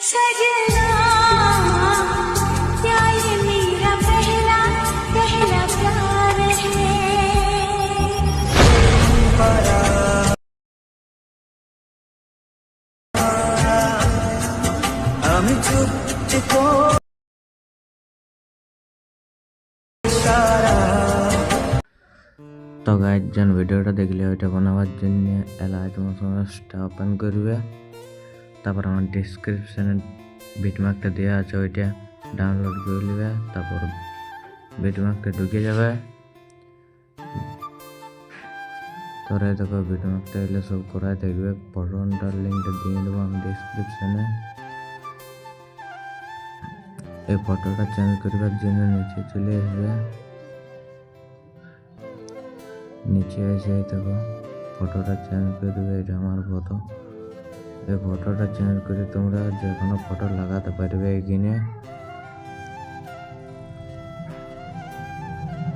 सजना क्या ये मेरा पहला पहला प्यार है। আমি চুপ চুপ তো গাইজ যেন ভিডিওটা দেখলে ওইটা বানাবার জন্য এলাকায় তোমার সমস্যা ওপেন করবে, তারপর আমার ডিসক্রিপশানে বিটমার্কটা দেওয়া আছে, ওইটা ডাউনলোড করে নেবে, তারপর বিটমার্কটা ঢুকে যাবে। তোরা দেখো বিটমার্কটা এলে সব করাই দেখবে, ফটোটার লিঙ্কটা দিয়ে দেবো আমি ডিসক্রিপশানে। এই ফটোটা চেঞ্জ করবার জন্য নিচে চলে আসবে, নিচে এসে দেখো ফটোটা চেঞ্জ করে দেবে। এটা আমার ফটো, এই ফটোটা চেঞ্জ করে তোমরা যে কোনো ফটো লাগাতে পারবে এখানে।